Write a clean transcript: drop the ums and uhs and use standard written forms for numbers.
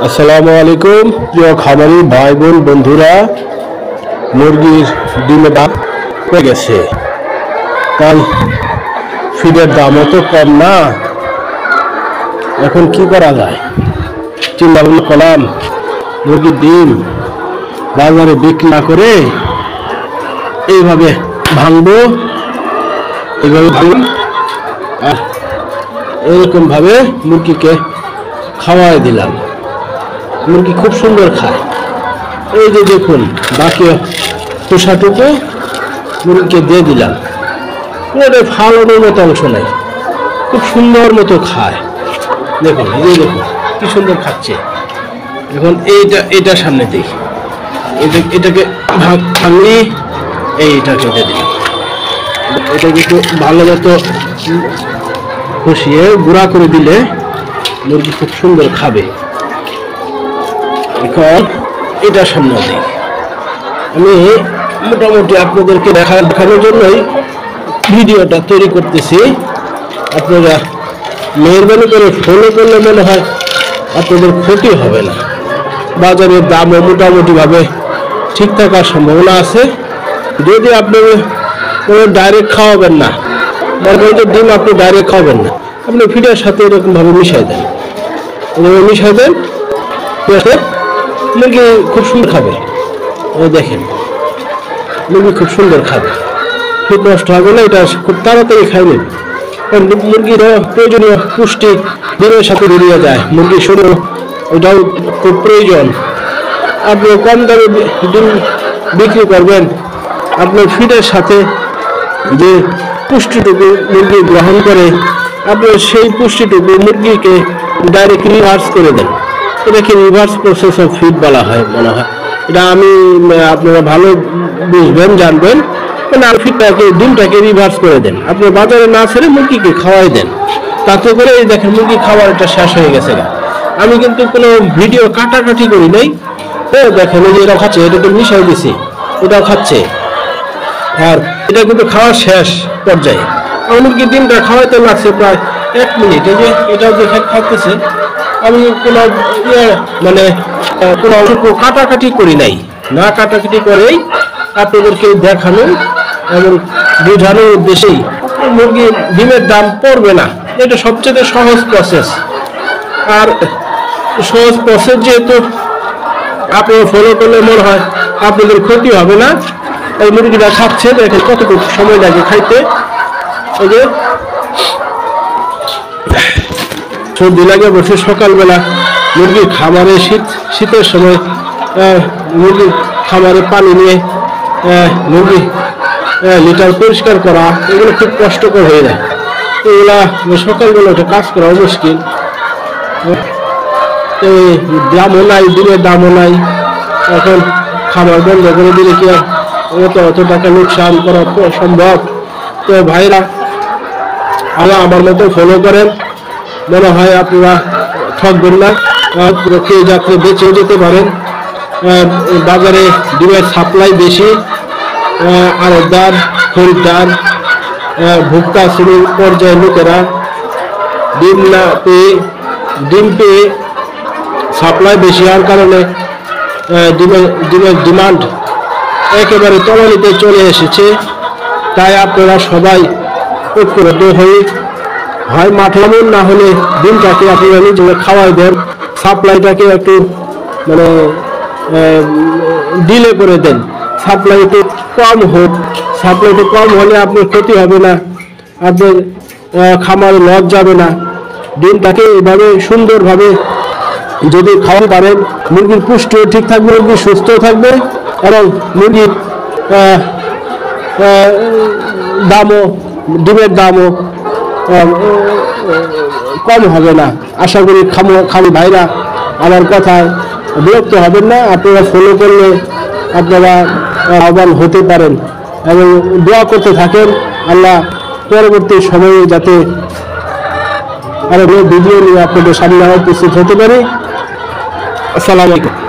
আসসালামু আলাইকুম প্রিয় খামারি ভাই বোন বন্ধুরা, মুরগির ডিমের দাম হয়ে গেছে, তাই ফিডের দামও তো কম না। এখন কি করা যায়, চিন্তা ভাবনা করলাম মুরগির ডিম বাজারে বিক্রি না করে এইভাবে ভাঙবো, এইভাবে ভাঙব আর এরকম ভাবে মুরগিকে খাওয়াই দিলাম। মুরগি খুব সুন্দর খায়। এই যে দেখুন, বাকি খোসাটুকু মুরগিকে দিয়ে দিলাম। পুরোটা ফালানোর মতো অংশ নেই, খুব সুন্দর মতো খায়। দেখুন, এই যে দেখুন কি সুন্দর খাচ্ছে। এখন এইটা সামনে দিই, এটাকে ভাঙি, এইটা কেটে দিই। এটাকে একটু ভালো মতো কষিয়ে গুঁড়া করে দিলে মুরগি খুব সুন্দর খাবে। এখন এটা সামনে দিই। আমি মোটামুটি আপনাদেরকে দেখানোর জন্যই ভিডিওটা তৈরি করতেছি। আপনারা মেহরবানি করে ফলো করলে মনে হয় আপনাদের ক্ষতি হবে না। বাজারের দামও মোটামুটিভাবে ঠিক থাকার সম্ভাবনা আছে। যদি আপনি ডাইরেক্ট খাওয়াবেন না, বরবরের ডিম আপনি ডাইরেক্ট খাওয়াবেন না, আপনি ফিডের সাথে এরকমভাবে মিশাই দেন, মিশাই দেন, মুরগি খুব সুন্দর খাবে। দেখেন, মুরগি খুব সুন্দর খাবে, ফিড নষ্ট হবে না, এটা খুব তাড়াতাড়ি খাই নেবে। কারণ মুরগির প্রয়োজনীয় পুষ্টি ডিমের সাথে বেরিয়ে যায়, মুরগির শরীর ওটাও খুব প্রয়োজন। আপনি কম দামে ডিম বিক্রি করবেন, আপনার ফিডের সাথে যে পুষ্টিটুকু মুরগি গ্রহণ করে, আপনি সেই পুষ্টিটুকু মুরগিকে ডাইরেক্ট রিভার্স করে দেন। এটাকে রিভার্স প্রসেস অফ ফিড বলা হয় মনে হয়। এটা আমি আপনারা ভালো বুঝবেন, জানবেন। মানে ফিডটাকে, ডিমটাকে রিভার্স করে দেন, আপনি বাজারে না ছেড়ে মুরগিকে খাওয়াই দেন। তাতে করে এই দেখেন মুরগি খাওয়ার এটা শেষ হয়ে গেছে। আমি কিন্তু কোনো ভিডিও কাটাকাটি করি নাই। দেখেন এই যে এরা খাচ্ছে, এটা তো মিশাই দিছি, এটাও খাচ্ছে, আর এটা কিন্তু খাওয়ার শেষ পর্যায়ে। মুরগি ডিমটা খাওয়াইতে লাগছে প্রায় 1 মিনিট। এই যে এটাও দেখে খাইতেছে। আমি কোনো মানে কোনো অল্প কাটাকাটি করি নাই, না কাটাকাটি করেই আপনাদেরকে দেখানো এবং বোঝানোর উদ্দেশ্যেই। মুরগি ডিমের দাম পড়বে না, এটা সবচেয়ে সহজ প্রসেস। আর সহজ প্রসেস যেহেতু আপনারা ফলো করলে মনে হয় আপনাদের ক্ষতি হবে না। এই মুরগিটা খাচ্ছে, দেখেন কতটুকু সময় লাগে খাইতে। এই যে সর্দি লাগে বসে, সকালবেলা মুরগির খামারে শীতের সময় মুরগির খামারে পানি নিয়ে মুরগি লিটার পরিষ্কার করা, এগুলো খুব কষ্টকর হয়ে যায়। এগুলা সকালবেলা ওটা কাজ করা মুশকিল। দামও নাই, ডিমের দামও নাই। এখন খামার বন্ধ করে দিলে কি আর অত টাকা লোকসান করা সম্ভব? তো ভাইরা, আমার মতো ফলো করেন, মনে হয় আপনারা ঠকবেন না, খেয়ে যাত্রে বেঁচে যেতে পারেন। বাজারে ডিমের সাপ্লাই বেশি, আড়তদার, খরিদ্দার, ভোক্তা শ্রেণীর পর্যায়ের লোকেরা ডিম পেয়ে সাপ্লাই বেশি হওয়ার কারণে ডিমের ডিমান্ড একেবারে তলানিতে চলে এসেছে। তাই আপনারা সবাই ঐক্যবদ্ধ হয়ে হয় মাঠে নামুন, না হলে ডিমটাকে আপনারা নিজে খাওয়াই দেন, সাপ্লাইটাকে একটু মানে ডিলে করে দেন। সাপ্লাই একটু কম হোক, সাপ্লাই একটু কম হলে আপনার ক্ষতি হবে না, আপনার খামারে লস যাবে না। ডিমটাকে এভাবে সুন্দরভাবে যদি খাওয়াতে পারেন, মুরগির পুষ্টিও ঠিক থাকবে, মুরগি সুস্থ থাকবে এবং মুরগির দামও, ডিমের দামও কম হবে না। আশা করি খালি ভাইরা আমার কথায় বিরক্ত হবেন না। আপনারা ফলো করলে আপনারা লাভবান হতে পারেন এবং দোয়া করতে থাকেন, আল্লাহ পরবর্তী সময়ে যাতে আরো ভিডিও নিয়ে আপনাদের সামনে উপস্থিত হতে পারি। আসসালামু আলাইকুম।